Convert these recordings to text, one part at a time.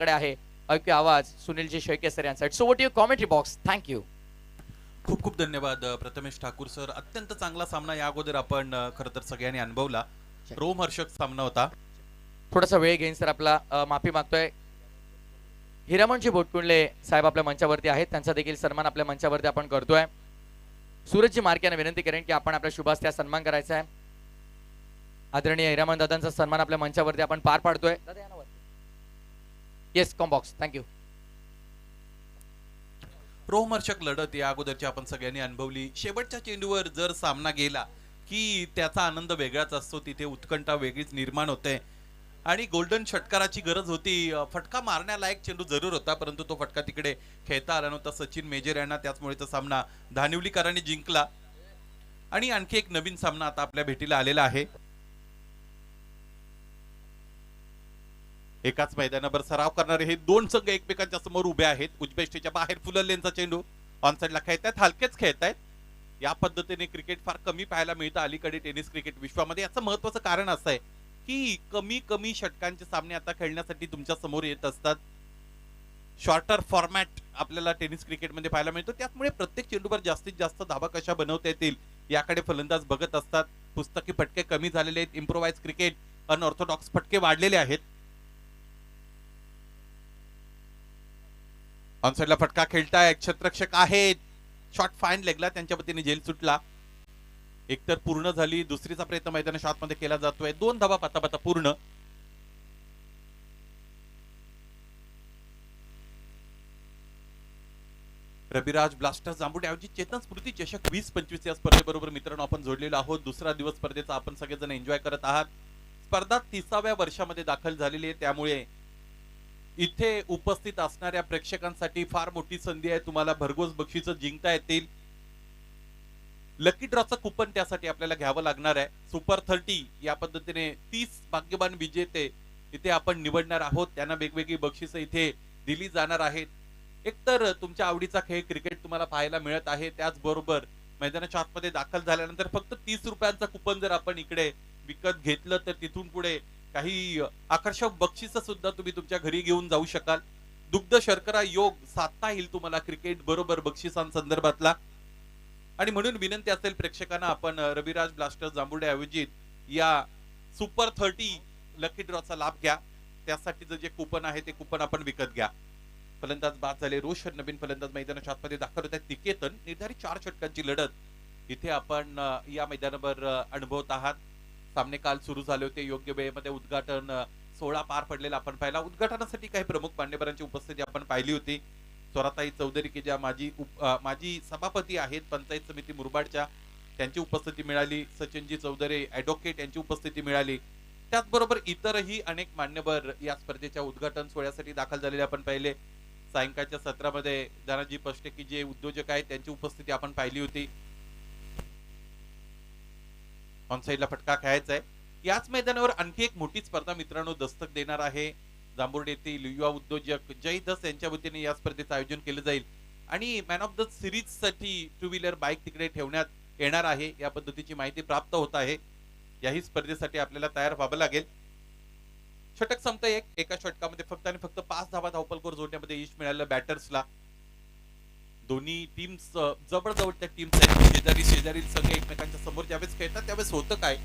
कडे आहे. ऐकूया आवाज सुनीलजी शेळके सर यांचा. So what your commentary box. Thank you. खूप खूप धन्यवाद प्रथमेश ठाकूर सर. अत्यंत चांगला सामना या अगोदर आपण खरं तर सगळ्यांनी अनुभवला. रोमहर्षक सामना होता. थोडासा वेळ घेईन सर आपला माफी मागतोय. हिरामणजी बोटकुंडले साहेब आपल्या मंचावरती आहेत. त्यांचा देखील सन्मान आपल्या मंचावरती आपण करतोय. सूरजजी मार्के यांना विनंती करेन की आपण आपल्या शुभास्त्या सन्मान करायचा आहे. आदरणीय हिरामण दादांचा सन्मान आपल्या मंचावरती आपण पार पाडतोय. Yes combox. थँक्यू. रोमहर्षक लढत या अगोदरची आपण सगळ्यांनी अनुभवली. शेवटच्या चेंडूवर जर सामना गेला की त्याचा आनंद वेगळाच असतो. तिथे उत्कंठा वेगळीच निर्माण होते आणि गोल्डन षटकाराची गरज होती. फटका मारण्यालायक चेंडू जरूर होता, परंतु तो फटका तिकडे खेळता आला नव्हता सचिन मेजर यांना. त्याचमुळे तो सामना धानिवलीकरांनी जिंकला आणि आणखी एक नवीन सामना आता आपल्या भेटीला आलेला आहे. एकाच मैदानावर सराव करणारे हे दोन संघ एकमेकांच्या समोर उभे आहेत. उजव्या स्टेजच्या बाहेर फुलरलेनचा चेंडू ऑन साइडला खेळतायत, हलकेच खेळतायत. या पद्धतीने क्रिकेट फार कमी पाहायला मिळतं अलीकडे टेनिस क्रिकेट विश्वामध्ये. याचं महत्वाचं कारण असं आहे की कमी षटकांचे सामने आता खेळण्यासाठी तुमच्या समोर येत असतात. शॉर्टर फॉर्मॅट आपल्याला टेनिस क्रिकेटमध्ये पाहायला मिळतो. त्यामुळे प्रत्येक चेंडूवर जास्तीत जास्त धावा कशा बनवता येतील याकडे फलंदाज बघत असतात. पुस्तकी फटके कमी झालेले आहेत. इम्प्रोवाइज क्रिकेट, अनऑर्थोडॉक्स फटके वाढलेले आहेत. ऑनसाइडला फटका खेळताय, क्षेत्ररक्षक आहेत. शॉट फाईन लेगला, त्यांच्या वतीने झेल सुटला. एकतर पूर्ण झाली, दुसरीचा प्रयत्न मैदानाच्या आतमध्ये केला जातोय. 2 धावा पाता पूर्ण. रविराज ब्लास्टर्स जांभुडे ऐवजी चेतन स्मृती चषक 20-25 या स्पर्धेबरोबर मित्रांनो आपण जोडलेलो आहोत. दुसरा दिवस स्पर्धेचा आपण सगळेजण एन्जॉय करत आहात. स्पर्धा 30व्या वर्षामध्ये दाखल झालेली आहे, त्यामुळे इथे उपस्थित असणाऱ्या प्रेक्षकांसाठी फार मोठी संधी आहे. तुम्हाला भरघोस बक्षीस जिंकता येतील. लकी ड्रॉचं कुपन त्यासाठी आपल्याला घ्यावं लागणार आहे. सुपर 30 या पद्धतीने 30 भाग्यवान विजेते इथे आपण निवडणार आहोत. त्यांना वेगवेगळी बक्षिसं इथे दिली जाणार आहेत. एकतर तुमच्या आवडीचा खेळ क्रिकेट तुम्हाला पाहायला मिळत आहे. त्याचबरोबर मैदानाच्या आतमध्ये दाखल झाल्यानंतर फक्त 30 रुपयांचा कुपन जर आपण इकडे विकत घेतलं तर तिथून पुढे काही आकर्षक बक्षीस सुद्धा तुम्ही तुमच्या घरी घेऊन जाऊ शकाल. दुग्ध शर्करा योग साधता येईल तुम्हाला क्रिकेट बरोबर बक्षिसांसंदर्भातला. आणि म्हणून विनंती असेल प्रेक्षकांना, आपण रविराज ब्लास्टर्स जांभुडे आयोजित या सुपर 30 लकी ड्रॉचा लाभ घ्या. त्यासाठीचं जे कुपन आहे ते कुपन आपण विकत घ्या. फलंदाज बाद झाले. रोशन नवीन फलंदाज मैदानाच्या आतमध्ये दाखल होत आहेत. निकेतन निर्धारित 4 षटकांची लढत इथे आपण या मैदानावर अनुभवत आहात. सामने काल सुरू झाले होते. योग्य वेळेमध्ये उद्घाटन सोहळा पार पडलेला आपण पाहिला. उद्घाटनासाठी काही प्रमुख मान्यवरांची उपस्थिती आपण पाहिली होती. स्वराताई चौधरी की ज्या माजी सभापती आहेत पंचायत समिती मुरबाडच्या, त्यांची उपस्थिती मिळाली. सचिनजी चौधरी ॲडव्होकेट यांची उपस्थिती मिळाली. त्याचबरोबर इतरही अनेक मान्यवर या स्पर्धेच्या उद्घाटन सोहळ्यासाठी दाखल झालेले आपण पाहिले. सायंकाळच्या सत्रामध्ये दानाजी पष्टे की जे उद्योजक आहेत त्यांची उपस्थिती आपण पाहिली होती. ऑनसाइडला फटका खेळायचा आहे. याच मैदानावर आणखी एक मोठी स्पर्धा मित्रांनो दस्तक देणार आहे. जांभुर्डे येथील युवा उद्योजक जय दस यांच्या वतीने या स्पर्धेचं आयोजन केलं जाईल आणि मॅन ऑफ द सिरीज साठी 2 व्हीलर बाईक तिकडे ठेवण्यात येणार आहे. या पद्धतीची माहिती प्राप्त होत आहे. याही स्पर्धेसाठी आपल्याला तयार व्हावं लागेल. षटक संपतं एका षटकामध्ये फक्त आणि फक्त 5 धावा धावपलकर जोडण्यामध्ये यश मिळालं बॅटर्सला. दोन्ही टीम्स जवळजवळच्या टीम्स आहेत. शेजारी संघ एकमेकांच्या समोर ज्यावेळेस खेळतात त्यावेळेस होतं काय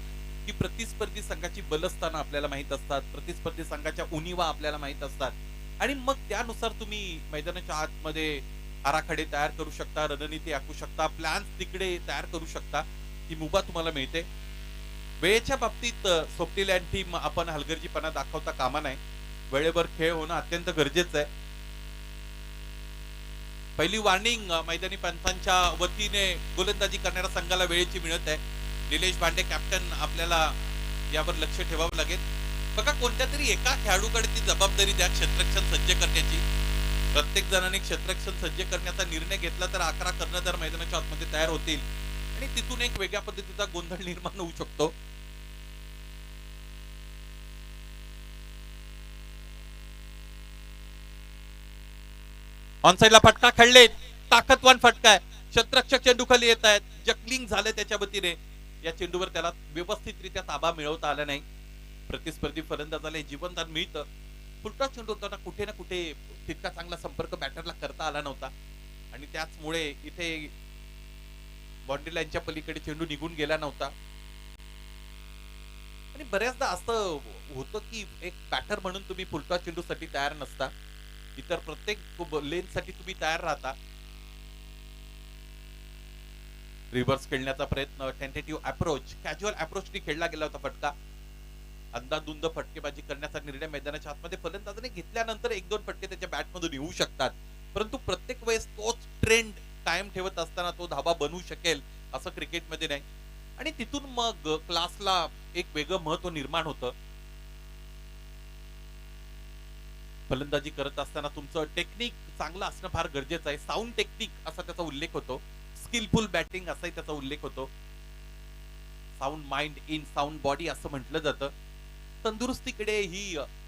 की प्रतिस्पर्धी संघाची बलस्थानं आपल्याला माहित असतात. प्रतिस्पर्धी संघाच्या उणीवा आपल्याला माहित असतात आणि मग त्यानुसार तुम्ही मैदानाच्या आतमध्ये आराखडे तयार करू शकता, रणनीती आखू शकता, प्लॅन्स तिकडे तयार करू शकता. ही मुभा तुम्हाला मिळते. वेळेच्या बाबतीत स्वप्नील टीम आपण हलगर्जीपणा दाखवता कामा नाही. वेळेवर खेळ होणं अत्यंत गरजेचं आहे. पहिली वॉर्निंग मैदानी पंचांच्या वतीने गोलंदाजी करणाऱ्या संघाला वेळेची मिळत आहे. निलेश भांडे कॅप्टन, आपल्याला यावर लक्ष ठेवावं लागेल. बघा कोणत्या तरी एका खेळाडूकडे ती जबाबदारी द्या क्षेत्ररक्षण सज्ज करण्याची. प्रत्येक जणांनी क्षेत्ररक्षण सज्ज करण्याचा निर्णय घेतला तर 11 कर्णधार मैदानाच्या आतमध्ये तयार होतील आणि तिथून एक वेगळ्या पद्धतीचा गोंधळ निर्माण होऊ शकतो. ऑनसाइडला फटका खेळले, ताकदवान फटका आहे. क्षेत्ररक्षक चेंडू खाली येत आहेत. जकलिंग झालं त्याच्या वतीने. या चेंडूवर त्याला व्यवस्थितरित्या ताबा मिळवता आला नाही. प्रतिस्पर्धी फलंदाजाला जीवनदान मिळतं फुलटॉस चेंडू होताना कुठे ना कुठे तितका चांगला संपर्क बॅटरला करता आला नव्हता आणि त्याचमुळे इथे बाउंड्री लाईनच्या पलीकडे चेंडू निघून गेला नव्हता. आणि बऱ्याचदा असं होतं की एक बॅटर म्हणून तुम्ही फुलटॉस चेंडूसाठी तयार नसता, इतर प्रत्येक लेन साठी तुम्ही तयार राहता. रिव्हर्स खेळण्याचा प्रयत्न, टेंटेटिव्ह अप्रोच, कॅज्युअल अप्रोचनी खेळला गेला होता फटका. अंदाधुंद फटकेबाजी करण्याचा निर्णय मैदानाच्या आतमध्ये फलंदाजाने घेतल्यानंतर एक दोन फटके त्याच्या बॅटमधून येऊ शकतात, परंतु प्रत्येक वेळेस तोच ट्रेंड कायम ठेवत असताना तो धाबा बनवू शकेल असं क्रिकेटमध्ये नाही. आणि तिथून मग क्लासला एक वेगळं महत्व निर्माण होतं. फलंदाजी करत असताना तुमचं टेक्निक चांगलं असणं फार गरजेचं आहे. साऊंड टेक्निक असा त्याचा उल्लेख होतो, स्किलफुल बॅटिंग असाही त्याचा उल्लेख होतो. Sound mind in sound body असं म्हटलं जातं. तंदुरुस्तीकडे ही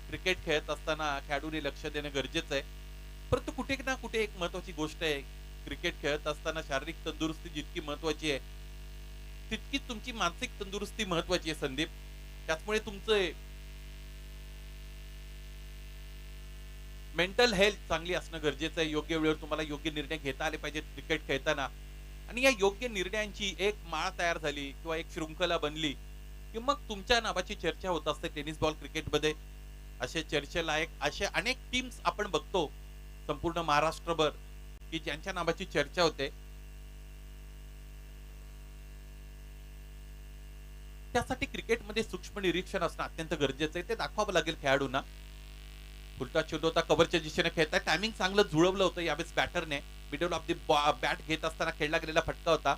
क्रिकेट खेळत असताना खेळाडूने लक्ष देणं गरजेचं आहे. परंतु कुठे ना कुठे एक महत्वाची गोष्ट आहे, क्रिकेट खेळत असताना शारीरिक तंदुरुस्ती जितकी महत्वाची आहे तितकीच तुमची मानसिक तंदुरुस्ती महत्वाची आहे संदीप. त्याचमुळे तुमचं मेंटल हेल्थ चांगली असणं गरजेचं आहे. योग्य वेळेवर तुम्हाला योग्य निर्णय घेता आले पाहिजेत क्रिकेट खेळताना. आणि या योग्य निर्णयांची एक माळ तयार झाली किंवा एक शृंखला बनली की मग तुमच्या नावाची चर्चा होत असते टेनिस बॉल क्रिकेटमध्ये. असे चर्चेलायक असे अनेक टीम्स आपण बघतो संपूर्ण महाराष्ट्रभर की ज्यांच्या नावाची चर्चा होते. त्यासाठी क्रिकेटमध्ये सूक्ष्म निरीक्षण असणं अत्यंत गरजेचं आहे. ते दाखवावं लागेल खेळाडूंना. फुलटॉस चेंडू होता, कव्हरच्या दिशेने खेळताय, टायमिंग चांगलं जुळवलं होतं यावेळेस बॅटरने. मिडल ऑफ द बॅट घेत असताना खेळला गेलेला फटका होता.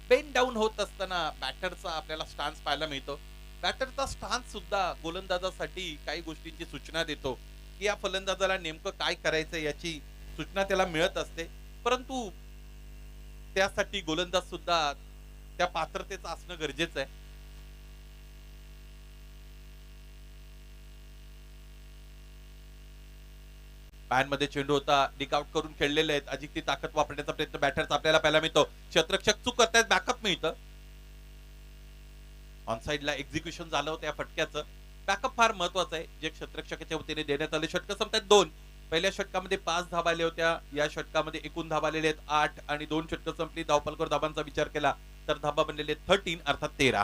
बेन डाऊन होत असताना बॅटरचा आपल्याला स्टान्स पाहायला मिळतो. बॅटरचा स्टान्स सुद्धा गोलंदाजासाठी काही गोष्टींची सूचना देतो की या फलंदाजाला नेमकं काय करायचं याची सूचना त्याला मिळत असते. परंतु त्यासाठी गोलंदाज सुद्धा त्या पात्रतेचं असणं गरजेचं आहे. मध्ये चेंडू होता, डिक आउट करून खेळलेले आहेत. अधिक ती ताकद वापरण्याचा प्रयत्न बॅटरचा आपल्याला पाहायला मिळतो. क्षेत्ररक्षक चूक करतायत, बॅकअप मिळतं. ऑन साइडला एक्झिक्युशन झालं होतं या फटक्याचं. बॅकअप फार महत्वाचं आहे जे क्षेत्ररक्षकाच्या वतीने देण्यात आले. षटक संपतात 2. पहिल्या षटकामध्ये 5 धावा आल्या होत्या, या षटकामध्ये एकूण धावा आलेले आहेत 8 आणि 2 षटकं संपली. धावफलकावर धावांचा विचार केला तर धाबा बनलेले 13 अर्थात 13.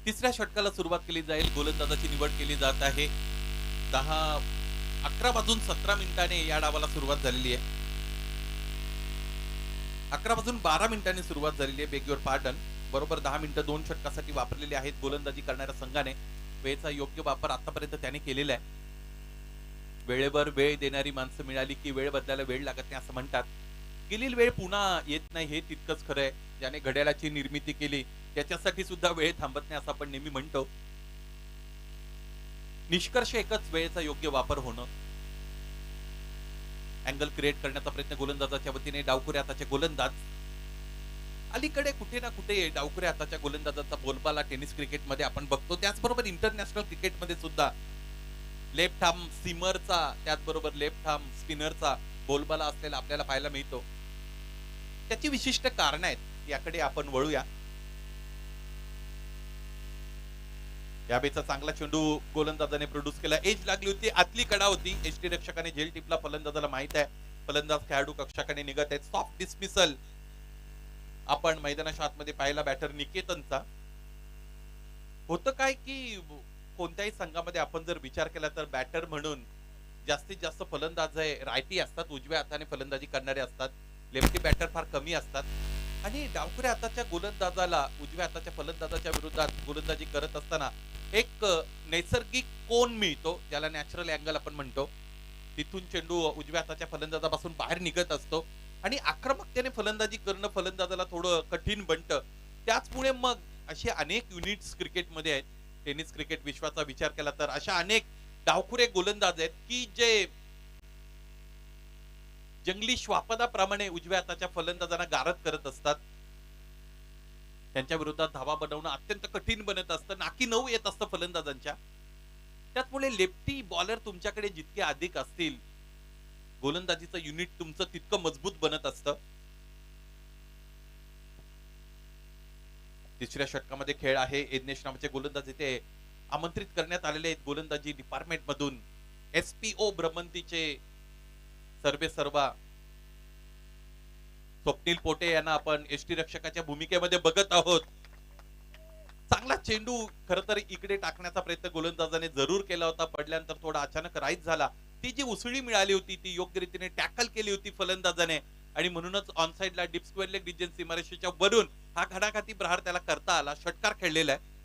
तिसऱ्या षटकाला सुरुवात केली जाईल. गोलंदाजाची निवड केली जात आहे. 11 वाजून 17 मिनिटांनी या डावाला सुरुवात झालेली आहे. 11 वाजून 12 मिनिटांनी सुरुवात झालेली आहे. Beg your pardon. बरोबर 10 मिनिटं 2 षटकासाठी वापरलेली आहेत गोलंदाजी करणाऱ्या संघाने. वेळेचा योग्य वापर आतापर्यंत त्याने केलेला आहे. वेळेवर वेळ देणारी माणसं मिळाली की वेळ बदलायला वेळ लागत नाही असं म्हणतात. गेलेली वेळ पुन्हा येत नाही हे तितकंच खरं आहे. ज्याने घड्याळाची निर्मिती केली त्याच्यासाठी सुद्धा वेळ थांबत नाही असं आपण नेहमी म्हणतो. निष्कर्ष एकच, वेळेचा योग्य वापर होणं. अँगल क्रिएट करण्याचा प्रयत्न गोलंदाजाच्या वतीने. डावखुऱ्या हाताचे गोलंदाज. अलीकडे कुठे ना कुठे डावखुऱ्या हाताच्या गोलंदाजाचा बोलबाला टेनिस क्रिकेटमध्ये आपण बघतो. त्याचबरोबर इंटरनॅशनल क्रिकेटमध्ये सुद्धा लेफ्ट आर्म सीमरचा त्याचबरोबर लेफ्ट आर्म स्पिनरचा बोलबाला असलेला आपल्याला पाहायला मिळतो. त्याची विशिष्ट कारण आहेत, याकडे आपण वळूया. यावेळेचा चांगला चेंडू गोलंदाजाने प्रोड्यूस केला. एज लागली होती, आतली कडा होती. एचटी रक्षकाने झेल टिपला. फलंदाजाला माहित आहे फलंदाज खेळाडू कक्षाकडे निघत आहेत. सॉफ्ट डिसमिसल आपण मैदानाच्या आतमध्ये पाहिला बॅटर निकेतनचा. होतं काय की कोणत्याही संघामध्ये आपण जर विचार केला तर बॅटर म्हणून जास्तीत जास्त फलंदाज आहे रायटी असतात, उजव्या हाताने फलंदाजी करणारे असतात. लेफ्टी बॅटर फार कमी असतात. आणि डावखुऱ्या हाताच्या गोलंदाजाला उजव्या हाताच्या फलंदाजाच्या विरोधात गोलंदाजी करत असताना एक नैसर्गिक कोन मिळतो, ज्याला नॅचरल अँगल आपण म्हणतो. तिथून चेंडू उजव्या हाताच्या फलंदाजापासून बाहेर निघत असतो आणि आक्रमकतेने फलंदाजी करणं फलंदाजाला थोडं कठीण बनतं. त्याचमुळे मग असे अनेक युनिट्स क्रिकेटमध्ये आहेत. टेनिस क्रिकेट विश्वाचा विचार केला तर अशा अनेक डावखुरे गोलंदाज आहेत की जे जंगली श्वापदाप्रमाणे उजव्या हाताच्या फलंदाजांना गारद करत असतात. त्यांच्या विरोधात धावा बनवणं अत्यंत कठीण बनत असतं. नाकी नऊ येत असतं फलंदाजांच्या. त्याचमुळे लेफ्टी बॉलर तुमच्याकडे जितके अधिक असतील, गोलंदाजीचं युनिट तुमचं तितकं मजबूत बनत असतं. तिसऱ्या षटकामध्ये खेळ आहे. यज्ञेश नावाचे गोलंदाज इथे आमंत्रित करण्यात आलेले आहेत गोलंदाजी डिपार्टमेंट मधून. एसपीओ ब्रह्मंतीचे सर्वे सर्वा स्वप्नील पोटे यांना आपण एसटी रक्षकाच्या भूमिकेमध्ये बघत आहोत. चांगला चेंडू खर तर इकडे टाकण्याचा प्रयत्न गोलंदाजाने जरूर केला होता. पडल्यानंतर थोडा अचानक राईज झाला. ती जी उसळी मिळाली होती ती योग्य रीतीने टॅकल केली होती फलंदाजाने आणि म्हणूनच ऑन साइडला डीप स्क्वेअर लेग रिजन सीमारेषेच्या वरून हा घडाघाती प्रहार त्याला करता आला. षटकार खेळलेला आहे.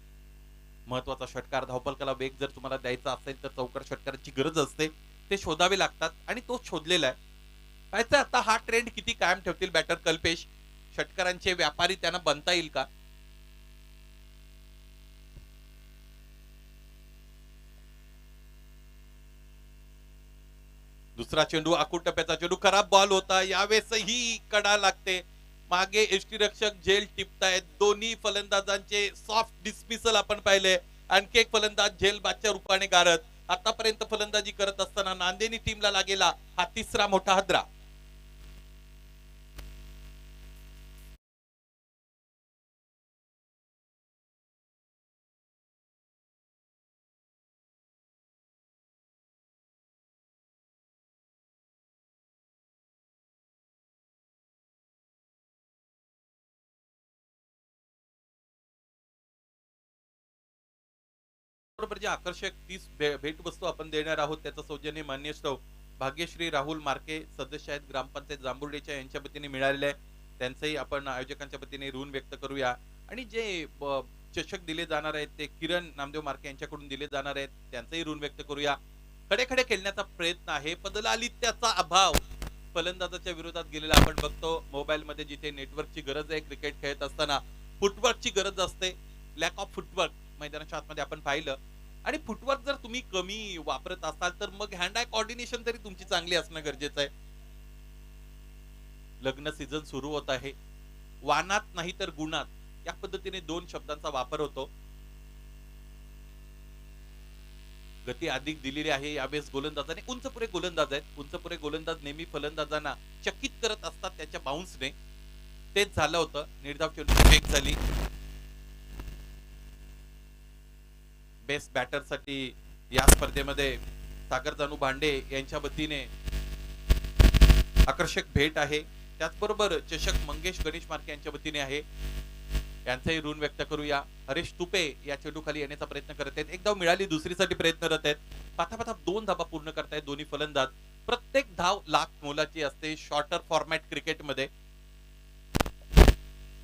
महत्वाचा षटकार. धावपलकाला वेग जर तुम्हाला द्यायचा असेल तर चौकार षटकाराची गरज असते. ते शोधावे लागतात आणि तो शोधलेला आहे. पाहायचं आता हा ट्रेंड किती कायम ठेवतील बॅटर कल्पेश. षटकारांचे व्यापारी त्यांना बनता येईल का? दुसरा चेंडू आखूड टप्प्याचा चेंडू. खराब बॉल होता. यावेळेसही कडा लागते. मागे एसटी रक्षक झेल टिपतायत. दोन्ही फलंदाजांचे सॉफ्ट डिसमिसल आपण पाहिले. आणखी एक फलंदाज झेल बादच्या रूपाने गारद. आतापर्यंत फलंदाजी करत असताना नांदेनी टीमला लागेला हा तिसरा मोठा हादरा. बरोबर जे आकर्षक 30 भेटवस्तू आपण देणार आहोत त्याचं सौजन्य मान्यस्तव भाग्यश्री राहुल मार्के सदस्य आहेत ग्रामपंचायत जांभुर्डेच्या यांच्या वतीने मिळालेले आहे. त्यांचंही आपण आयोजकांच्या वतीने ऋण व्यक्त करूया. आणि जे चषक दिले जाणार आहेत ते किरण नामदेव मार्के यांच्याकडून दिले जाणार आहेत. त्यांचंही ऋण व्यक्त करूया. खडे खडे खेळण्याचा प्रयत्न आहे. पदलालित्याचा अभाव फलंदाजाच्या विरोधात गेलेला आपण बघतो. मोबाईल मध्ये जिथे नेटवर्कची गरज आहे क्रिकेट खेळत असताना फुटवर्कची गरज असते. लॅक ऑफ फुटवर्क मैदानाच्या आतमध्ये आपण पाहिलं. आणि फुटवर्क जर तुम्ही कमी वापरत असाल तर मग हँड आय कोऑर्डिनेशन तरी तुमची चांगली असणं गरजेचं आहे. लग्न सीझन सुरू होत आहे. वानात नाही तर गुणात या पद्धतीने दोन शब्दांचा वापर होतो. गती अधिक दिलेली आहे यावेळेस गोलंदाजाने. उंचपुरे गोलंदाज आहेत. उंचपुरे गोलंदाज नेहमी फलंदाजांना चकित करत असतात त्याच्या बाउन्सने. तेच झालं होतं. निर्धाव चेंडू फेक झाली. बेस्ट बॅटर साठी या स्पर्धेमध्ये सागर जानू भांडे यांच्या वतीने आकर्षक भेट आहे. त्याचबरोबर चषक मंगेश गणेश मार्के यांच्या वतीने आहे. यांचंही ऋण व्यक्त करूया. हरेश तुपे या चेंडू खाली येण्याचा प्रयत्न करत आहेत. एक धाव मिळाली दुसरीसाठी प्रयत्नरत आहेत. पाठापाठा 2 धावा पूर्ण करतायत दोन्ही फलंदाज. प्रत्येक धाव लाख मोलाची असते शॉर्टर फॉर्मॅट क्रिकेटमध्ये.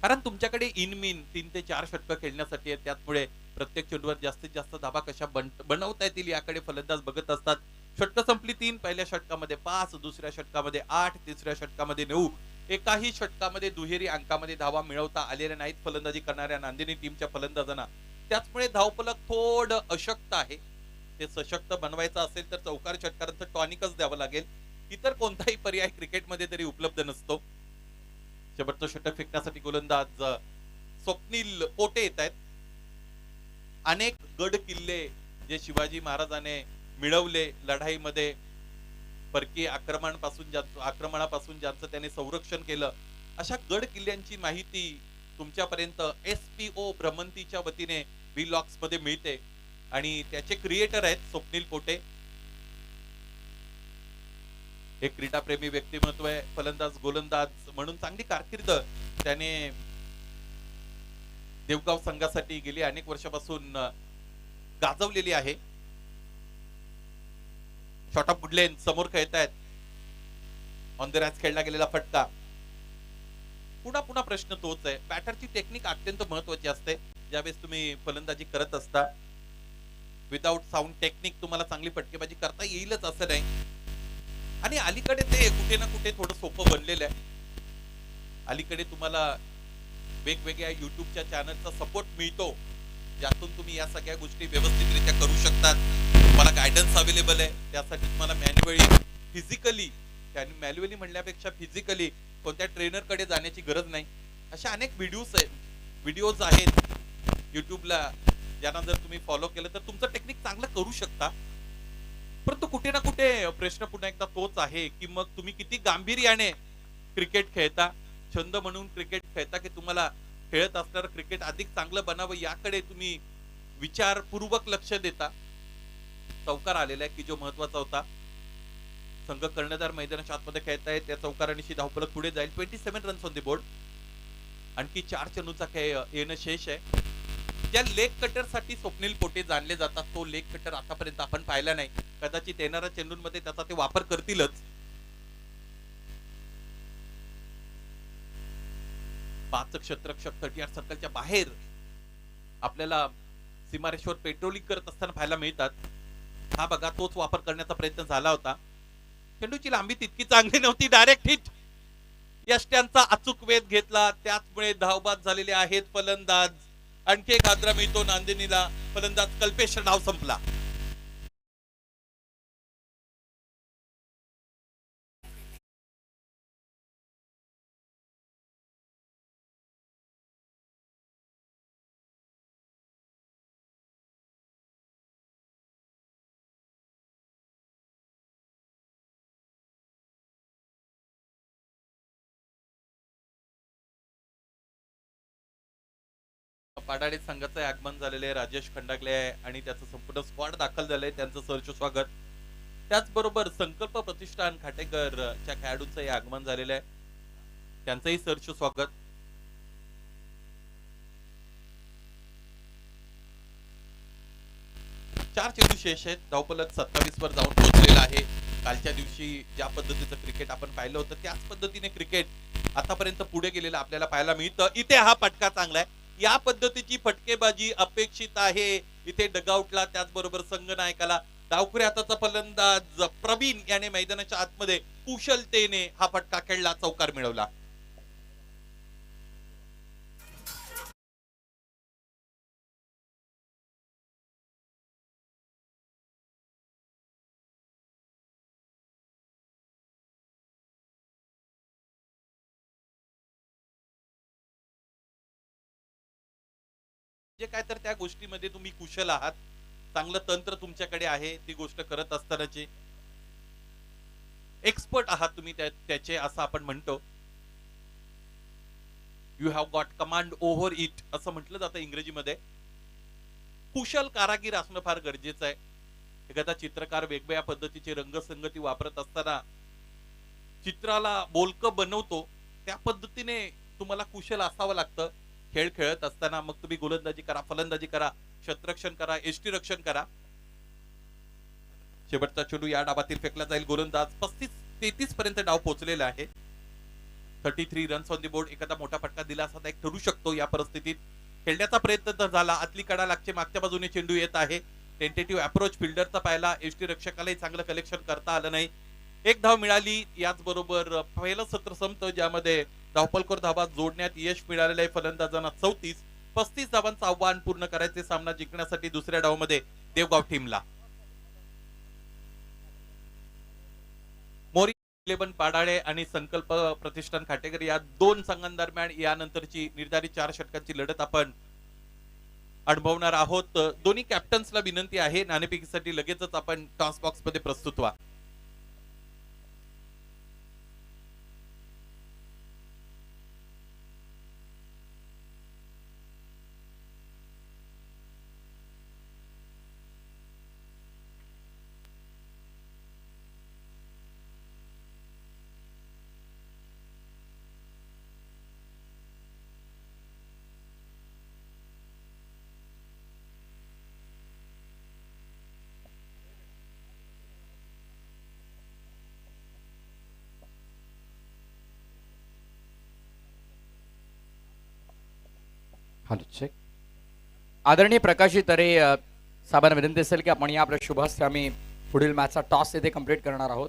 कारण तुमच्याकडे इन मीन 3 ते 4 षटकं खेळण्यासाठी आहेत. त्यामुळे प्रत्येक चेंडूवर जास्तीत जास्त धावा कशा बनवता येतील याकडे फलंदाज बघत असतात. षटकं संपली 3. पहिल्या षटकामध्ये 5, दुसऱ्या षटकामध्ये 8, तिसऱ्या षटकामध्ये 9. एकाही षटकामध्ये दुहेरी अंकामध्ये धावा मिळवता आलेल्या नाहीत फलंदाजी करणाऱ्या नांदेनी टीमच्या फलंदाजांना. त्याचमुळे धावफलक थोडं अशक्त आहे. ते सशक्त बनवायचं असेल तर चौकार षटकारांचं टॉनिकच द्यावं लागेल. इतर कोणताही पर्याय क्रिकेटमध्ये तरी उपलब्ध नसतो. शेवटचं षटक फेकण्यासाठी गोलंदाज स्वप्नील पोटे येत आहेत. अनेक गड किल्ले जे शिवाजी महाराजांनी मिळवले लढाईमध्ये, परकीय आक्रमणापासून ज्यांचं त्याने संरक्षण केलं, अशा गड किल्ल्यांची माहिती तुमच्यापर्यंत एसपीओ भ्रमंतीच्या वतीने व्लॉग्स मध्ये मिळते आणि त्याचे क्रिएटर आहेत स्वप्नील पोटे. एक क्रीडाप्रेमी व्यक्तिमत्व आहे. फलंदाज गोलंदाज म्हणून चांगली कारकीर्द त्याने देवगाव संघासाठी गेली अनेक वर्षापासून गाजवलेली आहे. शॉट ऑफ गुडलेन समोर खेळतायत. ऑन द रॅच खेळला गेलेला फटका. पुन्हा प्रश्न तोच आहे. बॅटरची टेक्निक अत्यंत महत्वाची असते. ज्यावेळेस तुम्ही फलंदाजी करत असता विदाउट साऊंड टेक्निक तुम्हाला चांगली फटकेबाजी करता येईलच असं नाही. आणि अलीकडे ते कुठे ना कुठे थोडं सोपं बनलेलं आहे. अलीकडे तुम्हाला वेगवेगळ्या युट्यूबच्या चॅनलचा सपोर्ट मिळतो, ज्यातून तुम्ही या सगळ्या गोष्टी व्यवस्थितरित्या करू शकतात. तुम्हाला गायडन्स अवेलेबल आहे, त्यासाठी तुम्हाला फिजिकली मॅन्युअली म्हणण्यापेक्षा फिजिकली कोणत्या ट्रेनरकडे जाण्याची गरज नाही. अशा अनेक व्हिडिओज आहेत युट्यूबला, ज्यांना जर तुम्ही फॉलो केलं तर तुमचं टेक्निक चांगलं करू शकता. परंतु कुठे ना कुठे प्रश्न पुन्हा एकदा तोच आहे की मग तुम्ही किती गांभीर्याने क्रिकेट खेळता, छंद म्हणून क्रिकेट खेळता, की तुम्हाला खेळत असणारं क्रिकेट अधिक चांगलं बनावं याकडे तुम्ही विचारपूर्वक लक्ष देता. चौकार आलेला आहे की जो महत्वाचा होता. संघ कर्णधार मैदानाच्या आतमध्ये खेळताय, त्या चौकारानिशी धावफलक पुढे जाईल. 27 रन्स ऑन द बोर्ड. आणखी 4 चेंडूचा खेळ येणं शेष आहे. ज्या लेग कटर साठी स्वप्नील पोटे जाणले जातात, तो लेग कटर आतापर्यंत आपण पाहिला नाही. कदाचित येणाऱ्या चेंडूंमध्ये त्याचा ते वापर करतीलच. पाच क्षेत्ररक्षक 30 सर्कलच्या बाहेर आपल्याला सीमारेषवर पेट्रोलिंग करत असताना पाहायला मिळतात. हा बघा, तोच वापर करण्याचा प्रयत्न झाला होता. चेंडूची लांबी तितकी चांगली नव्हती. Direct hit. यष्ट्यांचा अचूक वेध घेतला, त्याचमुळे धावबाद झालेले आहेत फलंदाज. आणखी एक हादरा मिळतो नांदिनीला. फलंदाज कल्पेश डाव संपला. पाडाळे संघाचं आगमन झालेले आहे. राजेश खंडागले आहे आणि त्याचं संपूर्ण स्क्वॉड दाखल झालंय. त्यांचं सहर्ष स्वागत. त्याचबरोबर संकल्प प्रतिष्ठान खाटेकरच्या खेळाडूंचंही आगमन झालेलं आहे, त्यांचंही सहर्ष स्वागत. चार चेंडू शेष आहेत. धावफलक 27 वर जाऊन पोहोचलेला आहे. कालच्या दिवशी ज्या पद्धतीचं क्रिकेट आपण पाहिलं होतं, त्याच पद्धतीने क्रिकेट आतापर्यंत पुढे गेलेलं आपल्याला पाहायला मिळतं. इथे हा फटका चांगला आहे. या पद्धतीची फटकेबाजी अपेक्षित आहे इथे डगआउटला. त्याचबरोबर संघनायकाला डावखुऱ्या हाताचा फलंदाज प्रवीण याने मैदानाच्या आतमध्ये कुशलतेने हा फटका खेळला, चौकार मिळवला. जे काय तर त्या गोष्टीमध्ये तुम्ही कुशल आहात, चांगलं तंत्र तुमच्याकडे आहे, ती गोष्ट करत असतानाची एक्सपर्ट आहात तुम्ही त्याचे, असं आपण म्हणतो. You have got command over it असं म्हटलं जातं इंग्रजीमध्ये. कुशल कारागीर असणं फार गरजेचं आहे. एखादा चित्रकार वेगवेगळ्या पद्धतीची रंगसंगती वापरत असताना चित्राला बोलकं बनवतो, त्या पद्धतीने तुम्हाला कुशल असावं लागतं खेळ खेळत असताना. मग तुम्ही गोलंदाजी करा, फलंदाजी करा, क्षेत्ररक्षण करा, यष्टीरक्षण करा. शेवटचा चेंडू या डावातील फेकला जाईल. गोलंदाज 35-33 पर्यंत डाव पोहोचलेला आहे. 33 रन्स ऑन द बोर्ड. एखादा मोठा फटका दिला असा एक ठरू शकतो या परिस्थितीत. खेळण्याचा प्रयत्न तर झाला, आतली कडा लागते, मागच्या बाजूने चेंडू येत आहे. टेंटेटिव्ह अप्रोच फिल्डरचा पाहिला, यष्टीरक्षकालाही चांगलं कलेक्शन करता आलं नाही. एक धाव मिळाली. याच बरोबर पहिलं सत्र संपतं, ज्यामध्ये धावपलकर धावा जोडण्यात यश मिळालेलं आहे फलंदाजांना. 34 धावांचं आव्हान पूर्ण करायचे सामना जिंकण्यासाठी दुसऱ्या डावमध्ये देवगाव टीमला. मोरी 11 पाडाळे आणि संकल्प प्रतिष्ठान खाटेकर या दोन संघांदरम्यान यानंतरची निर्धारित 4 षटकांची लढत आपण अनुभवणार आहोत. दोन्ही कॅप्टन्सला विनंती आहे, नाणेफेकीसाठी लगेचच आपण टॉस बॉक्स मध्ये प्रस्तुत व्हा. चेक. आदरणीय प्रकाशित तरे साहेबांना विनंती असेल की आपण या आपल्या शुभास्ते आम्ही पुढील मॅचचा टॉस येथे कंप्लीट करणार आहोत.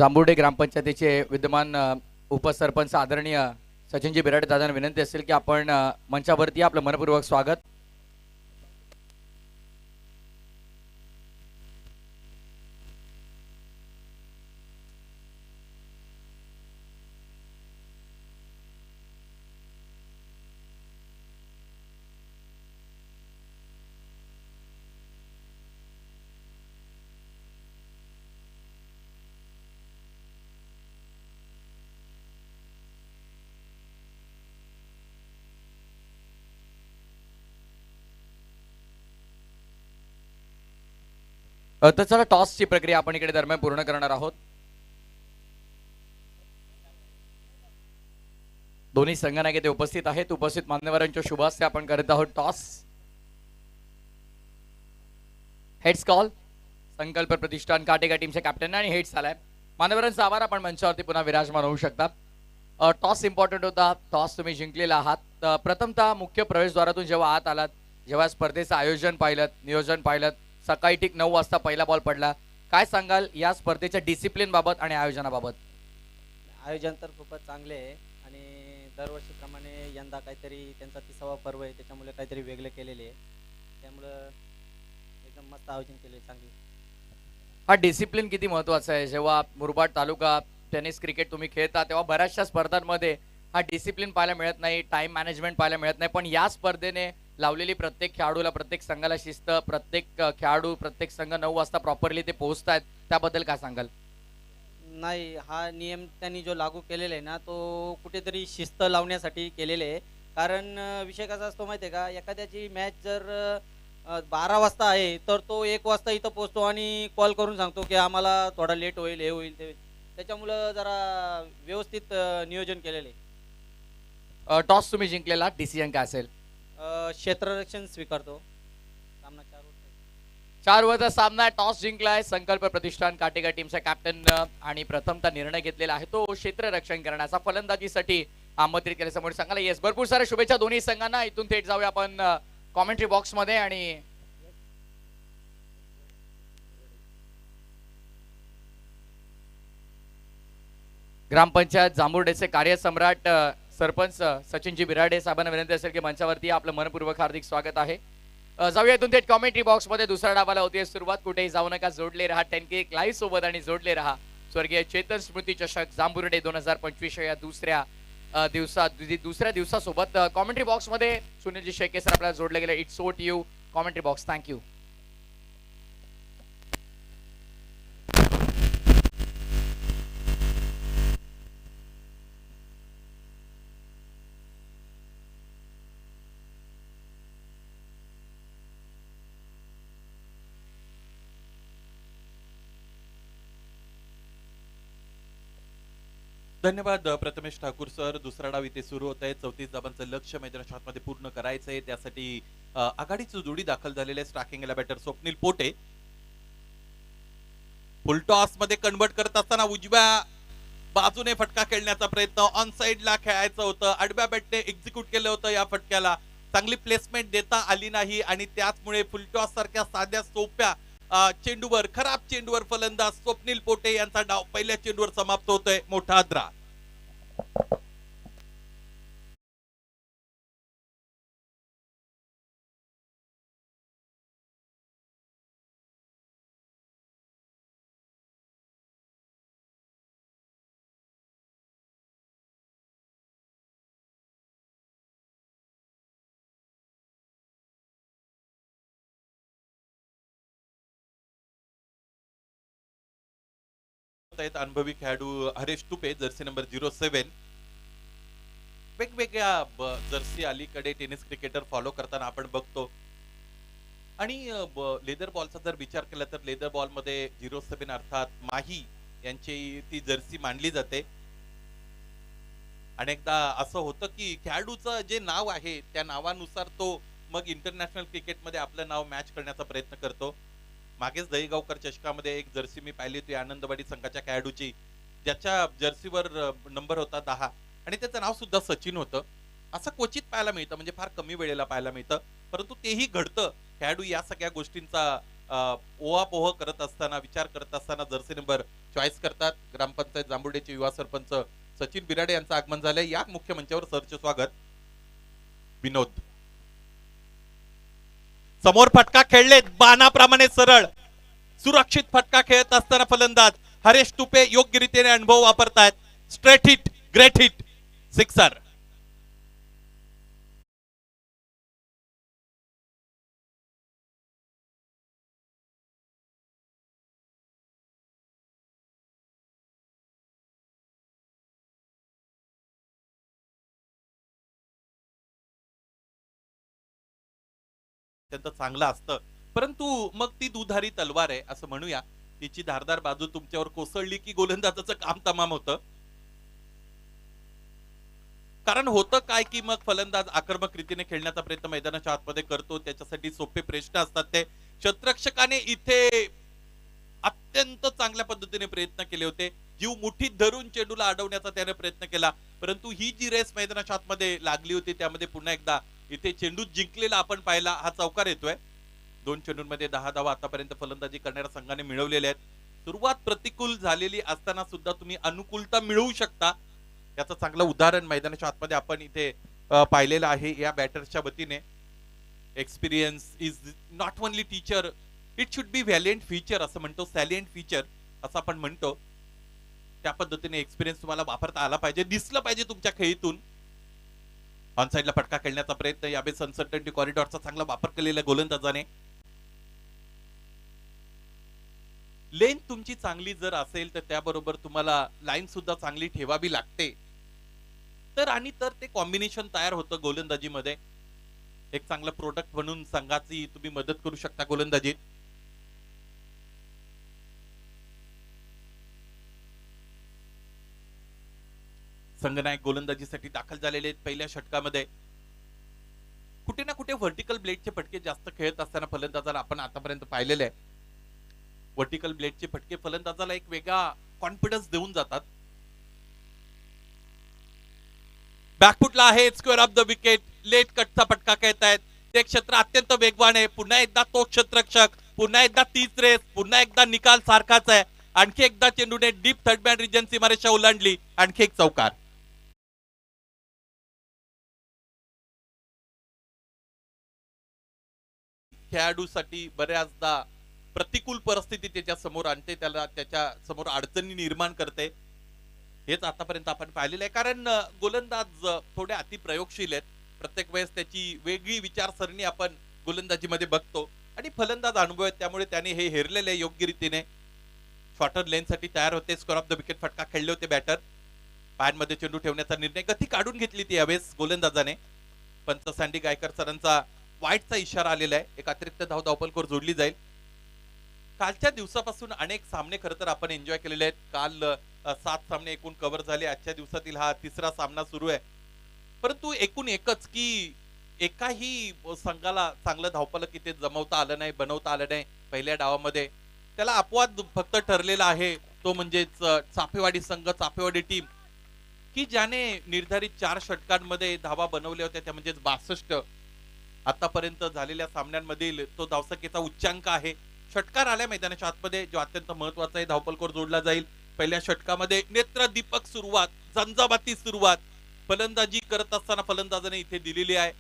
जांभुर्डे ग्रामपंचायतीचे विद्यमान उपसरपंच आदरणीय सचिनजी बिराडे दादांना विनंती असेल की आपण मंचावरती आपलं मनपूर्वक स्वागत. तर चला टॉसची प्रक्रिया आपण इकडे दरम्यान पूर्ण करणार आहोत. दोन्ही संघनायक येथे उपस्थित आहेत. उपस्थित मान्यवरांच्या शुभ हस्ते आपण करत आहोत टॉस. हेड्स कॉल संकल्प प्रतिष्ठान काटेका टीमच्या कॅप्टन आणि हेड्स आलाय. मान्यवरांचा आभार. आपण मंचावरती पुन्हा विराजमान होऊ शकतात. टॉस इम्पॉर्टंट होता. टॉस तुम्ही जिंकलेला आहात. प्रथमतः मुख्य प्रवेशद्वारातून जेव्हा आत आलात, जेव्हा स्पर्धेचं आयोजन पाहिलं, नियोजन पाहिलं, सकाळी ठीक 9 वाजता पहिला बॉल पडला, काय सांगाल या स्पर्धेच्या डिसिप्लिन बाबत आणि आयोजनाबाबत? आयोजन तर खूपच चांगले आहे आणि दरवर्षीप्रमाणे यंदा काहीतरी त्यांचा 30वा पर्व आहे, त्याच्यामुळे काहीतरी वेगळे केलेले आहे. त्यामुळं एकदम मस्त आयोजन केले, चांगले. हा डिसिप्लिन किती महत्वाचा आहे? जेव्हा मुरबाड तालुका टेनिस क्रिकेट तुम्ही खेळता तेव्हा बऱ्याचशा स्पर्धांमध्ये हा डिसिप्लिन पाहायला मिळत नाही, टाइम मॅनेजमेंट पाहायला मिळत नाही, पण या स्पर्धेने लावलेली प्रत्येक खेळाडूला, प्रत्येक संघाला शिस्त, प्रत्येक खेळाडू, प्रत्येक संघ 9 वाजता प्रॉपरली ते पोहोचतायत, त्याबद्दल काय सांगाल? नाही, हा नियम त्यांनी जो लागू केलेला आहे ना, तो कुठेतरी शिस्त लावण्यासाठी केलेले आहे. कारण विषय कसा असतो माहिती आहे का, एखाद्याची मॅच जर 12 वाजता आहे तर तो 1 वाजता इथं पोहोचतो आणि कॉल करून सांगतो की आम्हाला थोडा लेट होईल, हे होईल, ते होईल. त्याच्यामुळं जरा व्यवस्थित नियोजन केलेलं आहे. टॉस तुम्ही जिंकलेला, डिसिजन काय असेल? क्षेत्ररक्षण स्वीकारतो. सामना 4 वर. 4 वरचा सामना, टॉस जिंकलाय संकल्प प्रतिष्ठान काटेका टीमचा कॅप्टन आणि प्रथमतः निर्णय घेतलेला आहे तो क्षेत्ररक्षण करण्याचा. फलंदाजीसाठी आमंत्रित केल्यासमोर सांगायला येस. भरपूर साऱ्या शुभेच्छा दोन्ही संघांना. इथून थेट जाऊया आपण कॉमेंट्री बॉक्स मध्ये आणि ग्रामपंचायत जांभुर्डेचे कार्यसम्राट सरपंच सचिनजी बिराडे साहेबांना विनंती असेल की मंचावरती आपलं मनपूर्वक हार्दिक स्वागत आहे. जाऊया इथून थेट कॉमेंट्री बॉक्स मध्ये. दुसऱ्या डावाला होती सुरुवात. कुठेही जाऊ नका, जोडले रहा 10K लाईव्ह सोबत आणि जोडले रहा स्वर्गीय चेतन स्मृती चषक जांभुर्डे 2025 या दुसऱ्या दिवसासोबत. कॉमेंट्री बॉक्स मध्ये सुनीलजी शेके सर आपल्याला जोडले गेले. It's over you commentary box. Thank you. धन्यवाद प्रथमेश ठाकूर सर. दुसरा डाव इथे सुरू होत आहे. 34 धावांचं लक्ष्य मैदानाच्या आतमध्ये पूर्ण करायचंय. त्यासाठी आघाडीची जोडी दाखल झालेले स्ट्रायकिंगला batter Swapnil Pote. Full toss मध्ये कन्वर्ट करत असताना उजव्या बाजूने फटका खेळण्याचा प्रयत्न, ऑन साइड ला खेळायचं होतं, आडव्या बॅटने एक्झिक्यूट केलं होतं या फटक्याला. चांगली प्लेसमेंट देता आली नाही आणि त्याचमुळे फुल टॉस सारख्या साध्या सोप्या चेंडूवर, खराब चेंडूवर फलंदाज स्वप्नील पोटे यांचा डाव पहिल्या चेंडूवर समाप्त होतोय. मोठा द्रा. अनुभवी खेळाडू हरेश तुपे, जर्सी नंबर 07. वेगवेगळ्या जर्सी अलीकडे टेनिस क्रिकेटर फॉलो करताना आपण बघतो आणि लेदर बॉलचा जर विचार केला तर लेदर बॉल मध्ये 07 अर्थात माही यांची ती जर्सी मांडली जाते. अनेकदा असं होतं की खेळाडूचं जे नाव आहे त्या नावानुसार तो मग इंटरनॅशनल क्रिकेटमध्ये आपलं नाव मॅच करण्याचा प्रयत्न करतो. मागेच दहीगावकर चषकामध्ये एक जर्सी मी पाहिली होती आनंदवाडी संघाच्या खेळाडूची, ज्याच्या जर्सीवर नंबर होता 10 आणि त्याचं नाव सुद्धा सचिन होतं. असं क्वचित पाहायला मिळतं, म्हणजे फार कमी वेळेला पाहायला मिळतं, परंतु तेही घडतं. खेळाडू या सगळ्या गोष्टींचा ओहापोह करत असताना, विचार करत असताना जर्सी नंबर चॉईस करतात. ग्रामपंचायत जांभुर्डेचे युवा सरपंच सचिन बिराडे यांचं आगमन झालंय. या मुख्य मंचावर सरचे स्वागत. विनोद समोर फटका खेळलेत बाणाप्रमाणे सरळ सुरक्षित फटका खेळत असताना फलंदाज हरेश तुपे योग्य रीतीने अनुभव वापरतायत. Straight hit, great hit, sixer. अत्यंत चांगलं असतं, परंतु मग ती दुधारी तलवार आहे असं म्हणूया. तिची धारदार बाजू तुमच्यावर कोसळली की गोलंदाजाचं काम तमाम होतं. कारण होतं काय की मग फलंदाज आक्रमक रीतीने खेळण्याचा प्रयत्न मैदानाच्या आतमध्ये करतो. त्याच्यासाठी सोपे प्रश्न असतात. ते क्षेत्ररक्षकाने इथे अत्यंत चांगल्या पद्धतीने प्रयत्न केले होते. जीव मुठीत धरून चेंडूला अडवण्याचा त्याने प्रयत्न केला, परंतु ही जी रेस मैदानाच्या आतमध्ये लागली होती त्यामध्ये पुन्हा एकदा इथे चेंडू जिंकलेला आपण पाहिला. हा चौकार येतोय. 2 चेंडूंमध्ये 10 धावा आतापर्यंत फलंदाजी करणाऱ्या संघाने मिळवलेल्या आहेत. सुरुवात प्रतिकूल झालेली असताना सुद्धा तुम्ही अनुकूलता मिळवू शकता, याचं चांगलं उदाहरण मैदानाच्या आतमध्ये आपण इथे पाहिलेलं आहे. या बॅटर्सच्या वतीने experience is not only teacher, it should be valiant feature असं म्हणतो. सॅलियंट फीचर असं आपण म्हणतो. त्या पद्धतीने एक्सपिरियन्स तुम्हाला वापरता आला पाहिजे, दिसलं पाहिजे तुमच्या खेळीतून. ऑन साइडला फटका खेळण्याचा प्रयत्न, यावेळेस अनसर्टन्टी कॉरिडॉरचा चांगला वापर केलेला गोलंदाजाने. लेन तुमची चांगली जर असेल तर त्याबरोबर तुम्हाला लाईन सुद्धा चांगली ठेवावी लागते. तर आणि तर ते कॉम्बिनेशन तयार होतं गोलंदाजीमध्ये. एक चांगलं प्रोडक्ट म्हणून संघाची तुम्ही मदत करू शकता गोलंदाजीत. संघनायक गोलंदाजीसाठी दाखल झालेले आहेत. पहिल्या षटकामध्ये कुठे ना कुठे व्हर्टिकल ब्लेडचे फटके जास्त खेळत असताना फलंदाजाला आपण आतापर्यंत पाहिलेले आहे. व्हर्टिकल ब्लेडचे फटके फलंदाजाला एक वेगळा कॉन्फिडन्स देऊन जातात. बॅकफुटला आहे, square off the wicket, late कटचा फटका खेळतायत. ते क्षेत्र अत्यंत वेगवान आहे. पुन्हा एकदा तो क्षेत्ररक्षक, पुन्हा एकदा तीच रेस, पुन्हा एकदा निकाल सारखाच आहे. आणखी एकदा चेंडूने डीप थर्ड मॅन रिजन सीमारेषा ओलांडली. आणखी एक चौकार. खेळाडूसाठी बऱ्याचदा प्रतिकूल परिस्थिती त्याच्या समोर आणते, त्याला त्याच्या समोर अडचणी निर्माण करते. हेच आतापर्यंत आपण पाहिलेलं आहे. कारण गोलंदाज थोडे अति प्रयोगशील आहेत. प्रत्येक वेळेस त्याची वेगळी विचारसरणी आपण गोलंदाजीमध्ये बघतो आणि फलंदाज अनुभव आहेत, त्यामुळे त्याने हे हेरलेले योग्य रीतीने. शॉर्टर लेन साठी तयार होते. स्कोर ऑफ द विकेट फटका खेळले होते बॅटर. पायांमध्ये चेंडू ठेवण्याचा निर्णय, गती काढून घेतली ती यावेळेस गोलंदाजाने. पंच सँडी गायकर सरांचा वाईटचा इशारा आलेला आहे. एक अतिरिक्त धाव धावपलकर जोडली जाईल. कालच्या दिवसापासून अनेक सामने खरं तर आपण एन्जॉय केलेले आहेत. काल 7 सामने एकूण कव्हर झाले. आजच्या दिवसातील हा 3रा सामना सुरू आहे. परंतु एकूण एकच की एकाही संघाला चांगलं धावपलक इथे जमवता आलं नाही, बनवता आलं नाही पहिल्या डावामध्ये. त्याला अपवाद फक्त ठरलेला आहे, तो म्हणजेच चाफेवाडी संघ, चाफेवाडी टीम, की ज्याने निर्धारित 4 षटकांमध्ये धावा बनवल्या होत्या, त्या म्हणजेच 62 आतापर्यंत झालेल्या सामन्यांमधील तो धावसंख्येचा उच्चांक आहे. षटकार आल्या मैदानाच्या आतमध्ये, जो अत्यंत महत्वाचा आहे. धावपलकर जोडला जाईल. पहिल्या षटकामध्ये नेत्रदीपक सुरुवात, झंझावाती सुरुवात फलंदाजी करत असताना फलंदाजाने इथे दिलेली आहे.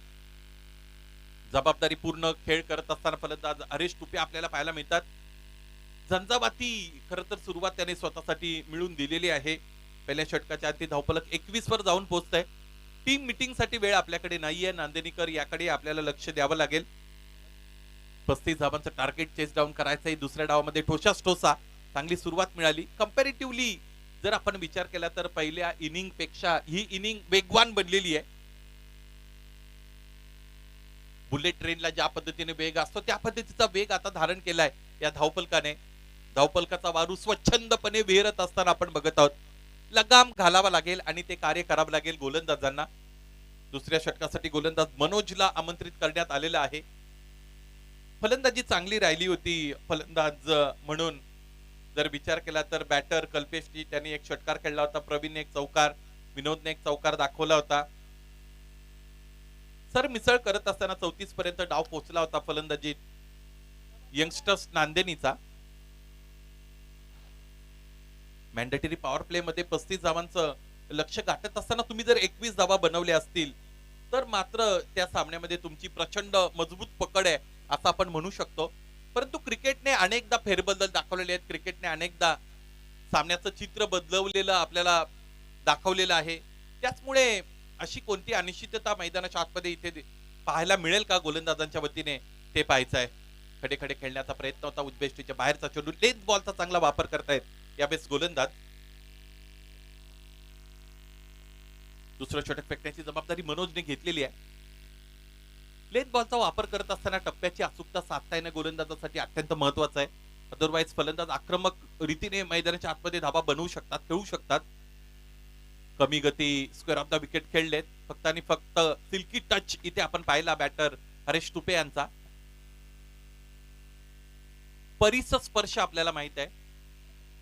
जबाबदारीपूर्ण खेळ करत असताना फलंदाज हरेश तुपे आपल्याला पाहायला मिळतात. झंझावाती खरं तर सुरुवात त्याने स्वतःसाठी मिळून दिलेली आहे. पहिल्या षटकाच्या आधी धावपलक 21 वर जाऊन पोहोचतंय. टीम मीटिंग साठी वेळ आपल्याकडे नाहीये. नांदेनीकर याकडे आपल्याला लक्ष द्यावं लागेल. 35 धावांचं टार्गेट चेस डाऊन करायचंय. दुसऱ्या डावामध्ये ठोसास ठोसा चांगली सुरुवात मिळाली. कंपॅरेटिव्हली जर आपण विचार केला तर पहिल्या इनिंग पेक्षा ही इनिंग वेगवान बनलेली आहे. बुलेट ट्रेनला ज्या पद्धतीने वेग असतो त्या पद्धतीचा वेग आता धारण केलाय या धावपलकाने. धावपलकाचा वारू स्वच्छंदपणे विहरत असताना आपण बघत आहोत. लगाम घालावा लागेल आणि ते कार्य करावं लागेल गोलंदाजांना. दुसऱ्या षटकासाठी गोलंदाज मनोजला आमंत्रित करण्यात आलेला आहे. फलंदाजी चांगली राहिली होती फलंदाज म्हणून जर विचार केला तर बॅटर कल्पेशजी त्यांनी एक षटकार खेळला होता. प्रवीणने एक चौकार, विनोदने एक चौकार दाखवला होता. सर मिसळ करत असताना 34 पर्यंत डाव पोहोचला होता फलंदाजीत यंगस्टर्स नांदेनीचा. मॅन्डेटरी पॉवर प्ले मध्ये 35 धावांचं लक्ष गाठत असताना तुम्ही जर 21 धावा बनवल्या असतील तर मात्र त्या सामन्यामध्ये तुमची प्रचंड मजबूत पकड आहे असं आपण म्हणू शकतो. परंतु क्रिकेटने अनेकदा फेरबदल दाखवलेले आहेत. क्रिकेटने अनेकदा सामन्याचं चित्र बदलवलेलं आपल्याला दाखवलेलं आहे. त्याचमुळे अशी कोणती अनिश्चितता मैदानाच्या आतमध्ये इथे पाहायला मिळेल का गोलंदाजांच्या वतीने ते पाहायचं आहे. खडे खडे खेळण्याचा प्रयत्न होता. उद्देष्टीच्या बाहेरचा चेंडू लेंथ बॉलचा चांगला वापर करतायत यावेळेस गोलंदाज. दुसरं षटक फेकण्याची जबाबदारी मनोजने घेतलेली आहे. लेंथ बॉलचा वापर करत असताना टप्प्याची अचूकता साधता येणं गोलंदाजासाठी अत्यंत महत्वाचं आहे. अदरवाईज फलंदाज आक्रमक रीतीने मैदानाच्या आतमध्ये धावा बनवू शकतात, खेळू शकतात. कमी गती स्क्वेअर ऑफ द विकेट खेळलेत. फक्त आणि फक्त सिल्की टच इथे आपण पाहिला बॅटर हरेश तुपे यांचा. परिस स्पर्श आपल्याला माहित आहे.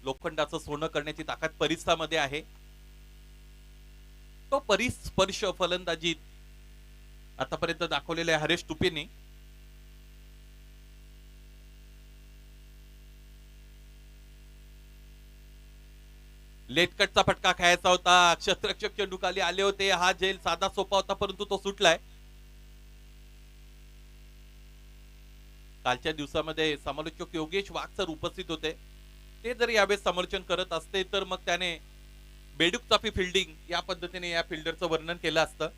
लोखंडाचं सोनं करण्याची ताकद परिसामध्ये आहे. तो परिस स्पर्श फलंदाजीत आतापर्यंत दाखवलेला आहे हरेश तुपेने. लेट कटचा फटका खायचा होता. क्षेत्ररक्षक चेंडू खाली आले होते. हा झेल साधा सोपा होता परंतु तो सुटलाय. कालच्या दिवसामध्ये समालोचक योगेश वाघ सर उपस्थित होते. ते जर यावेळेस समालोचन करत असते तर मग त्याने बेडूक चापी फिल्डिंग या पद्धतीने या फिल्डरचं वर्णन केलं असतं.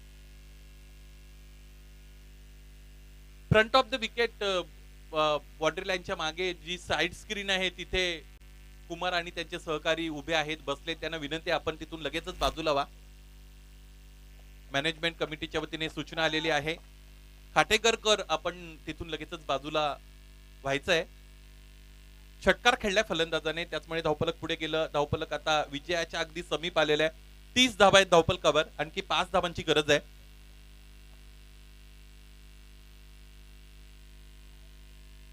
Front of the wicket boundary लाईनच्या मागे जी साइड स्क्रीन आहे तिथे कुमार आणि त्यांचे सहकारी उभे आहेत, बसले. त्यांना विनंती आपण तिथून लगेचच बाजूला व्हा. मॅनेजमेंट कमिटीच्या वतीने सूचना आलेली आहे. खाटेकरकर आपण तिथून लगेचच बाजूला व्हायचंय. षटकार खेळलाय फलंदाजाने त्याचमुळे धावफलक पुढे गेलं. धावफलक आता विजयाच्या अगदी समीप आलेला आहे. 30 धावा आहेत धावफलकावर. आणखी 5 धावांची गरज आहे.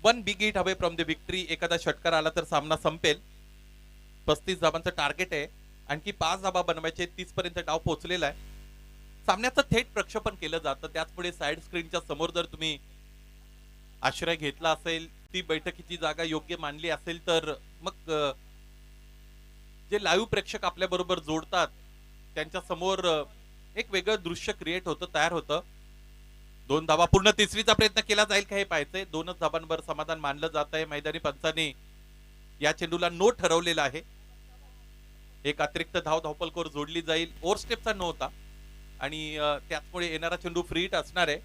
वन बिग हिट हवे फ्रॉम द विक्ट्री. एखादा षटकार आला तर सामना संपेल. 35 धावांचं टार्गेट आहे. आणखी 5 धावा बनवायचे. 30 पर्यंत डाव पोहोचलेला आहे. सामन्याचं थेट प्रक्षेपण केलं जातं त्याचमुळे साइड स्क्रीनच्या समोर जर तुम्ही आश्रय घेतला असेल, ती बैठकीची जागा योग्य मानली असेल तर मग जे लाईव्ह प्रेक्षक आपल्या बरोबर जोडतात त्यांच्या समोर एक वेगळं दृश्य क्रिएट होतं, तयार होतं. 2 धावा पूर्ण तिसरीचा प्रयत्न केला जाईल का हे पाहायचंय. 2च धावांवर समाधान मानलं जात आहे. मैदानी पंचांनी या चेंडूला नो ठरवलेला आहे. एक अतिरिक्त धाव धावपलकावर जोडली जाईल. ओव्हर स्टेपचा नो होता आणि त्याचमुळे येणारा चेंडू फ्री हिट असणार आहे.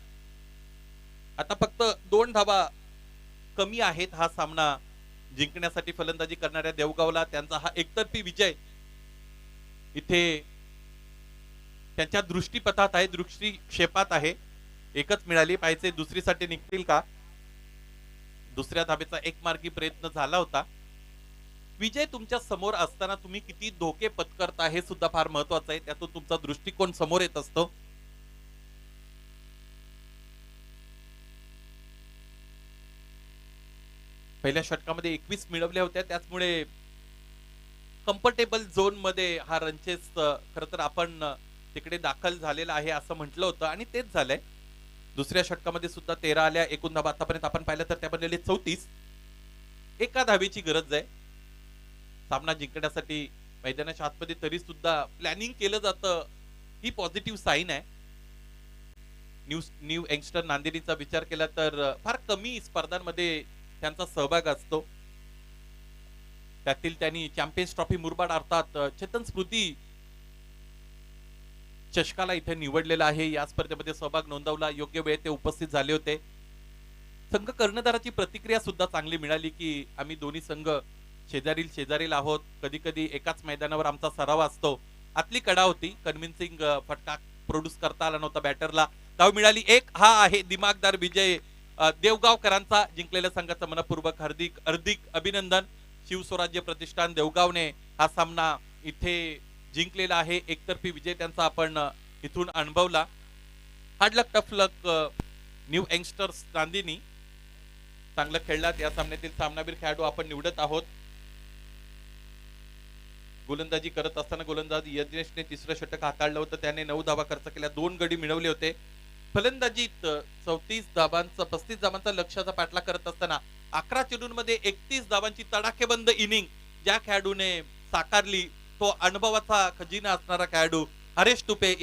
आता फक्त 2 धावा कमी आहेत हा सामना जिंकण्यासाठी फलंदाजी करणाऱ्या देवगावला. त्यांचा हा एकतर्फी विजय इथे त्यांच्या दृष्टीपथात आहे, दृष्टीक्षेपात आहे. एकच मिळाली पाहिजे. दुसरीसाठी निघतील का. दुसऱ्या धाबेचा एकमार्गी प्रयत्न झाला होता. विजय तुमच्या समोर असताना तुम्ही किती धोके पत्करता हे सुद्धा फार महत्वाचं आहे. त्यातून तुमचा दृष्टिकोन समोर येत असतो. पहिल्या षटकामध्ये 21 मिळवल्या होत्या त्याचमुळे कम्फर्टेबल झोन मध्ये हा रनचेस खरं तर आपण तिकडे दाखल झालेला आहे असं म्हटलं होतं आणि तेच झालंय. दुसऱ्या षटकामध्ये सुद्धा 13 आल्या. एकूण धावा आतापर्यंत आपण पाहिलं तर त्या बनलेले 34. एका धावेची गरज आहे सामना जिंकण्यासाठी. मैदानाच्या आतमध्ये तरी सुद्धा प्लॅनिंग केलं जातं ही पॉझिटिव्ह साईन आहे. न्यू यंगस्टर नांदेडीचा विचार केला तर फार कमी स्पर्धांमध्ये त्यांचा सहभाग असतो. त्यातील त्यांनी चॅम्पियन्स ट्रॉफी मुरबाड अर्थात चेतन स्मृती चषकाला इथे निवडलेला आहे. या स्पर्धेमध्ये सहभाग नोंदवला. योग्य वेळ ते उपस्थित झाले होते. संघ कर्णधाराची प्रतिक्रिया सुद्धा चांगली मिळाली की आम्ही दोन्ही संघ शेजारील आहोत. कधी कधी एकाच मैदानावर आमचा सराव असतो. आतली कडा होती. कन्व्हिन्सिंग फटका प्रोड्यूस करता आला नव्हता बॅटरला. धाव मिळाली 1. हा आहे दिमागदार विजय देवगावकरांचा. जिंकलेल्या संघाचं मनपूर्वक हार्दिक अभिनंदन. शिवस्वराज्य प्रतिष्ठान देवगावने हा सामना इथे जिंकलेला आहे. एकतर्फी विजय त्यांचा आपण इथून अनुभवला. हार्ड लक टफ लक न्यू यंगस्टर्स नांदिनी चांगलं खेळलात. या सामन्यातील सामनावीर खेळाडू आपण निवडत आहोत. गोलंदाजी करत असताना गोलंदाज यज्ञेशने तिसरं षटक हाताळलं होतं. त्याने 9 धावा खर्च केल्या. 2 गडी मिळवले होते. फलंदाजीत 34 धावांचा 35 धावांचा लक्ष्याचा पाठलाग करत असताना 11 चेंडूंमध्ये 31 धावांची तडाखेबंद इनिंग ज्या खेळाडूने साकारली तो अनुभवाचा खजिना असणारा खेळाडू हरेश तुपे या